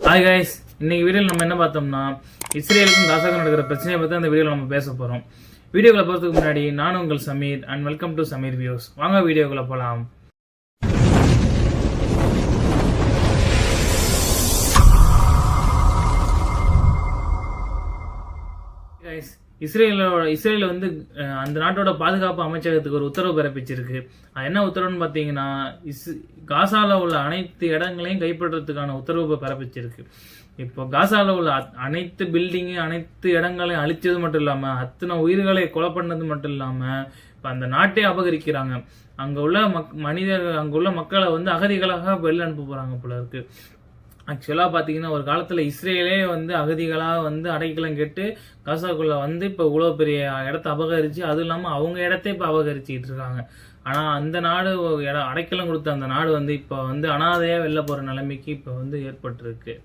Hi guys, இன்னைக்கு வீடியோவில் நம்ம என்ன பார்த்தோம்னா இஸ்ரேலுக்கும் காசாவுக்கும் நடக்கிற பிரச்சனையை பற்றி அந்த வீடியோவில் நம்ம பேச போகிறோம். வீடியோக்குள்ள போகிறதுக்கு முன்னாடி நான் உங்கள் Sameer and welcome to Sameer views. வாங்க வீடியோக்குள்ள போகலாம். இஸ்ரேல வந்து அந்த நாட்டோட பாதுகாப்பு அமைச்சகத்துக்கு ஒரு உத்தரவு பிறப்பிச்சிருக்கு. அது என்ன உத்தரவுன்னு பார்த்தீங்கன்னா, காசால உள்ள அனைத்து இடங்களையும் கைப்பற்றதுக்கான உத்தரவு பிறப்பிச்சிருக்கு. இப்போ காசால உள்ள அனைத்து பில்டிங்கு அனைத்து இடங்களையும் அழிச்சது மட்டும் இல்லாம அத்தனை உயிர்களை கொலை பண்ணது மட்டும் இல்லாம இப்போ அந்த நாட்டை அபகரிக்கிறாங்க. அங்க உள்ள அங்க உள்ள மக்களை வந்து அகதிகளாக வெளில அனுப்ப போறாங்க போல இருக்கு. ஆக்சுவலாக பார்த்தீங்கன்னா ஒரு காலத்தில் இஸ்ரேலே வந்து அகதிகளாக வந்து அடைக்கலம் கேட்டு காசாக்குள்ளே வந்து இப்போ இவ்வளோ பெரிய இடத்த அபகரித்து அதுவும் இல்லாமல் அவங்க இடத்த இப்போ அபகரிச்சுக்கிட்டு இருக்காங்க. ஆனால் அந்த நாடு அடைக்கலம் கொடுத்த அந்த நாடு வந்து இப்போ வந்து அனாதையாக வெளில போகிற நிலைமைக்கு இப்போ வந்து ஏற்பட்டிருக்கு.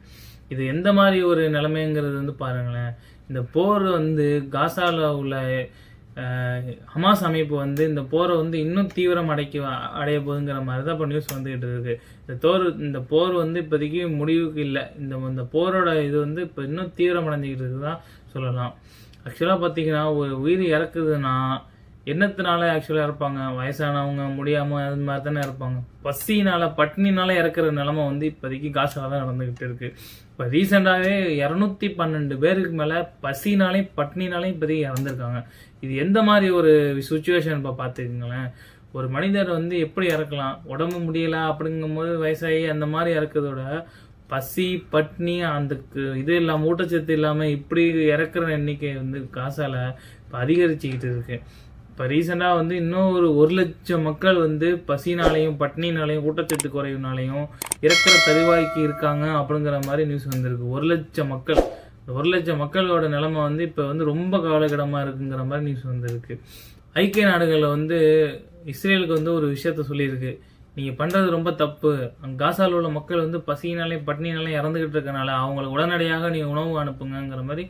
இது எந்த மாதிரி ஒரு நிலைமைங்கிறது வந்து பாருங்களேன். இந்த போர் வந்து காசாவில் உள்ள ஹமாஸ் அமைப்பு வந்து இந்த போரை வந்து இன்னும் தீவிரம் அடைய போகுங்கிற மாதிரி தான் இப்போ நியூஸ் வந்துகிட்டு இருக்கு. இந்த போர் வந்து இப்போதைக்கு முடிவுக்கு இல்லை. இந்த போரோட இது வந்து இப்போ இன்னும் தீவிரம் அடைஞ்சிக்கிட்டு இருக்குதான் சொல்லலாம். ஆக்சுவலாக பார்த்தீங்கன்னா ஒரு உயிர் இறக்குதுன்னா என்னத்தினால ஆக்சுவலாக இறப்பாங்க? வயசானவங்க முடியாமல் அது மாதிரி தானே இருப்பாங்க. பட்டினினால இறக்குற நிலைமை வந்து இப்போதைக்கு காசால தான் நடந்துகிட்டு இருக்கு. இப்போ ரீசெண்டாகவே 212 பேருக்கு மேலே பட்டினினாலையும் இப்போதைக்கு இறந்துருக்காங்க. இது எந்த மாதிரி ஒரு சுச்சுவேஷன் இப்போ பார்த்துக்குங்களேன். ஒரு மனிதர் வந்து எப்படி இறக்கலாம்? உடம்பு முடியல அப்படிங்கும்போது வயசாகி அந்த மாதிரி இறக்குறதோட பசி பட்னி அந்த இது இல்லாமல் ஊட்டச்சத்து இல்லாமல் இப்படி இறக்குற எண்ணிக்கை வந்து காசால இப்போ அதிகரிச்சுக்கிட்டு இருக்கு. இப்போ ரீசெண்டாக வந்து இன்னும் ஒரு 1,00,000 மக்கள் வந்து பசினாலையும் பட்னினாலையும் ஊட்டச்சத்து குறைவுனாலையும் இறக்குற தருவாய்க்கு இருக்காங்க அப்படிங்கிற மாதிரி நியூஸ் வந்திருக்கு. 1,00,000 மக்கள். 1,00,000 மக்களோட நிலைமை வந்து இப்போ வந்து ரொம்ப கவலைக்கிடமாக இருக்குங்கிற மாதிரி நியூஸ் வந்திருக்கு. ஐக்கிய நாடுகளில் வந்து இஸ்ரேலுக்கு வந்து ஒரு விஷயத்த சொல்லியிருக்கு. நீங்கள் பண்ணுறது ரொம்ப தப்பு. காசாவில் உள்ள மக்கள் வந்து பசினாலையும் பட்னினாலையும் இறந்துகிட்டு இருக்கனால அவங்களுக்கு உடனடியாக நீங்கள் உணவு அனுப்புங்கிற மாதிரி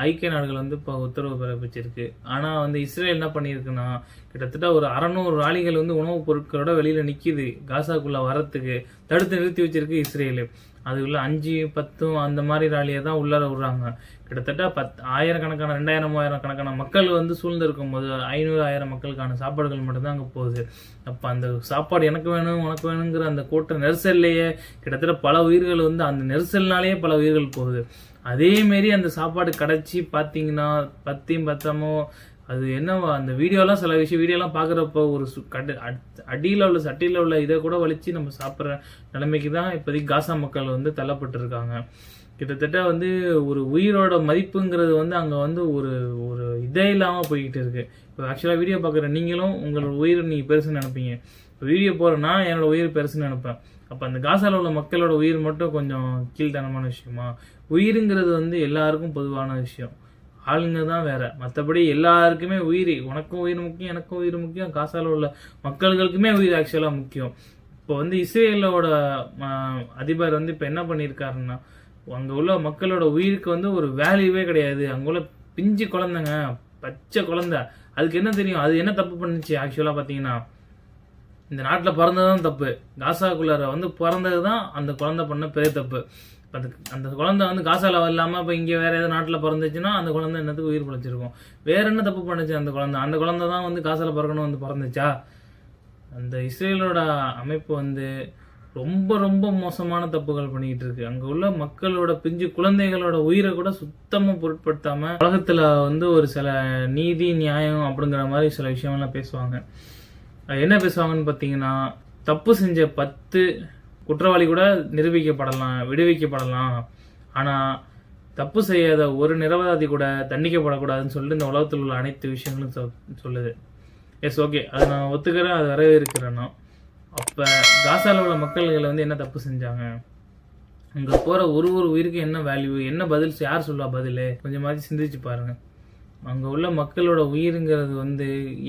ஐக்கிய நாடுகள் வந்து இப்போ உத்தரவு பிறப்பிச்சிருக்கு. ஆனால் வந்து இஸ்ரேல் என்ன பண்ணியிருக்குன்னா கிட்டத்தட்ட ஒரு 600 ராலிகள் வந்து உணவுப் பொருட்களோட வெளியில் நிற்கிது காசாக்குள்ளே வரத்துக்கு தடுத்து நிறுத்தி வச்சிருக்கு இஸ்ரேலு. அதுக்குள்ள 5, 10 அந்த மாதிரி ராலியை தான் உள்ளார விடுறாங்க. கிட்டத்தட்ட 10,000 2,000 கணக்கான மக்கள் வந்து சூழ்ந்திருக்கும் போது 500,000 மக்களுக்கான சாப்பாடுகள் மட்டும்தான் அங்கே போகுது. அப்போ அந்த சாப்பாடு எனக்கு வேணும் உனக்கு வேணுங்கிற அந்த கூட்ட நெரிசல்லையே கிட்டத்தட்ட பல உயிர்கள் வந்து அந்த நெரிசல்னாலேயே பல உயிர்கள் போகுது. அதேமாரி அந்த சாப்பாடு கிடச்சி பார்த்தீங்கன்னா பத்தாமோ அது என்னவா அந்த வீடியோலாம் சில வீடியோலாம் பார்க்குறப்போ ஒரு அடியில் உள்ள சட்டியில் உள்ள இதை கூட வலிச்சு நம்ம சாப்பிட்ற நிலைமைக்கு தான் இப்போதைக்கு காசா மக்கள் வந்து தள்ளப்பட்டிருக்காங்க. கிட்டத்தட்ட வந்து ஒரு உயிரோட மதிப்புங்கிறது வந்து அங்கே வந்து ஒரு ஒரு இதே இல்லாமல் போய்கிட்டு இருக்கு. இப்போ ஆக்சுவலாக வீடியோ பார்க்குற நீங்களும் உங்களோட உயிர் நீங்கள் பெருசுன்னு நினைப்பீங்க. இப்போ வீடியோ போகிறேன்னா என்னோட உயிர் பெருசுன்னு நினைப்பேன். அப்போ அந்த காசாவில் உள்ள மக்களோட உயிர் மட்டும் கொஞ்சம் கீழ்த்தனமான விஷயமா? உயிருங்கிறது வந்து எல்லாருக்கும் பொதுவான விஷயம். ஆளுங்க தான் வேற. மற்றபடி எல்லாருக்குமே உயிர், உனக்கும் உயிர் முக்கியம் எனக்கும் உயிர் முக்கியம், காசால உள்ள மக்களுக்குமே உயிர் ஆக்சுவலாக முக்கியம். இப்போ வந்து இஸ்ரேலோட அதிபர் வந்து இப்போ என்ன பண்ணியிருக்காருன்னா அங்கே உள்ள மக்களோட உயிருக்கு வந்து ஒரு வேல்யூவே கிடையாது. அங்கே உள்ள பிஞ்சு குழந்தைங்க, பச்சை குழந்தை, அதுக்கு என்ன தெரியும்? அது என்ன தப்பு பண்ணுச்சு? ஆக்சுவலாக பார்த்தீங்கன்னா இந்த நாட்டில் பிறந்ததுதான் தப்பு. காசாக்குள்ளார வந்து பிறந்தது தான் அந்த குழந்தை பண்ண பெரிய தப்பு. அந்த குழந்தை வந்து காசால இல்லாமல் இப்போ இங்கே வேற ஏதாவது நாட்டில் பிறந்துச்சுன்னா அந்த குழந்தை என்னத்துக்கு உயிர் பிழைச்சிருக்கும்? வேற என்ன தப்பு பண்ணுச்சு அந்த குழந்தை தான் வந்து காசால பிறக்கணும் வந்து பிறந்துச்சா? அந்த இஸ்ரேலோட அமைப்பு வந்து ரொம்ப ரொம்ப மோசமான தப்புகள் பண்ணிக்கிட்டு இருக்கு. அங்கே உள்ள மக்களோட பிஞ்சு குழந்தைகளோட உயிரை கூட சுத்தமாக பொருட்படுத்தாம உலகத்தில் வந்து ஒரு சில நீதி நியாயம் அப்படிங்கிற மாதிரி சில விஷயம்லாம் பேசுவாங்க. என்ன பேசுவாங்கன்னு பார்த்தீங்கன்னா, தப்பு செஞ்ச 10 குற்றவாளி கூட விடுவிக்கப்படலாம், ஆனால் தப்பு செய்யாத ஒரு நிரபராதி கூட தண்டிக்கப்படக்கூடாதுன்னு சொல்லிட்டு இந்த உலகத்தில் உள்ள அனைத்து விஷயங்களும் சொல்லுது. எஸ், ஓகே, அதை நான் ஒத்துக்கிறேன், அது வரவேற்கிறேன்னா. அப்போ காசால உள்ள மக்கள்கள் வந்து என்ன தப்பு செஞ்சாங்க? அங்கே போகிற ஒரு உயிருக்கு என்ன வேல்யூ, என்ன பதில், யார் சொல்லுவா பதில்? கொஞ்சம் மாதிரி சிந்திச்சு பாருங்க. அங்கே உள்ள மக்களோட உயிருங்கிறது வந்து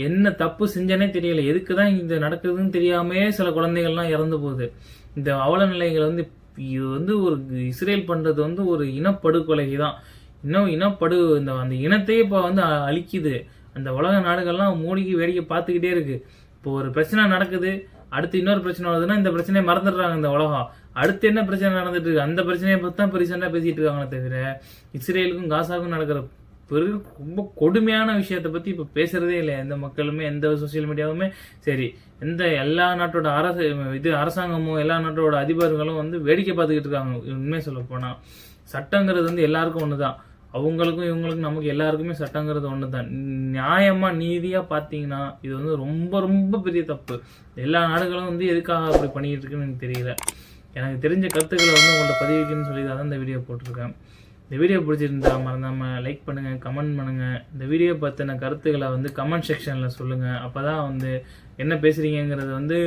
என்ன தப்பு செஞ்சனே தெரியல. எதுக்கு தான் இந்த நடக்குதுன்னு தெரியாமே சில குழந்தைகள்லாம் இறந்து போகுது. இந்த அவல நிலைகள் வந்து இது வந்து ஒரு இஸ்ரேல் பண்ணுறது வந்து ஒரு இனப்படுகொலை தான். அந்த இனத்தையே இப்போ வந்து அழிக்குது. அந்த உலக நாடுகள்லாம் மூடிக்கு வேடிக்கை பார்த்துக்கிட்டே இருக்கு. இப்போ ஒரு பிரச்சனை நடக்குது, அடுத்து இன்னொரு பிரச்சனை வருதுன்னா இந்த பிரச்சனையை மறந்துடுறாங்க இந்த உலகம். அடுத்து என்ன பிரச்சனை நடந்துட்டு இருக்கு அந்த பிரச்சனையை பற்றி தான் இப்போ ரீசெண்டாக பேசிட்டு இருக்காங்களே தவிர இஸ்ரேலுக்கும் காசாவுக்கும் நடக்கிற ரொம்ப கொடுமையான விஷயத்தை பற்றி இப்போ பேசுறதே இல்லை. எந்த மக்களுமே எந்த சோசியல் மீடியாவுமே சரி, எல்லா நாட்டோட அரசாங்கமும் எல்லா நாட்டோட அதிபர்களும் வந்து வேடிக்கை பார்த்துக்கிட்டு இருக்காங்க. உண்மையை சொல்ல போனால் சட்டங்கிறது வந்து எல்லாருக்கும் ஒன்று தான். அவங்களுக்கும் இவங்களுக்கும் நமக்கு எல்லாருக்குமே சட்டங்கிறது ஒன்று தான். நியாயமாக நீதியாக பார்த்தீங்கன்னா இது வந்து ரொம்ப ரொம்ப பெரிய தப்பு. எல்லா நாடுகளும் வந்து எதுக்காக அப்படி பண்ணிக்கிட்டு இருக்குன்னு எனக்கு தெரியல. எனக்கு தெரிஞ்ச கருத்துக்களை வந்து உங்கள்கிட்ட பதிவிக்குன்னு சொல்லி தான் இந்த வீடியோ போட்டிருக்கேன். இந்த வீடியோ பிடிச்சிருந்தா மறந்தாமல் லைக் பண்ணுங்கள், கமெண்ட் பண்ணுங்கள். இந்த வீடியோ பற்றின கருத்துக்களை வந்து கமெண்ட் செக்ஷனில் சொல்லுங்கள். அப்போ தான் வந்து என்ன பேசுகிறீங்கிறது வந்து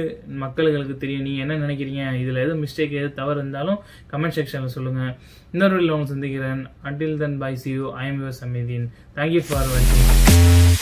மக்களுக்கு தெரியும். நீங்கள் என்ன நினைக்கிறீங்க, இதில் எதுவும் மிஸ்டேக் எது தவறு இருந்தாலும் கமெண்ட் செக்ஷனில் சொல்லுங்கள். இன்னொரு வீடியோவில் உங்களை சந்திக்கிறேன். Until then, bye, see you. I am your Samidin. Thank you for watching.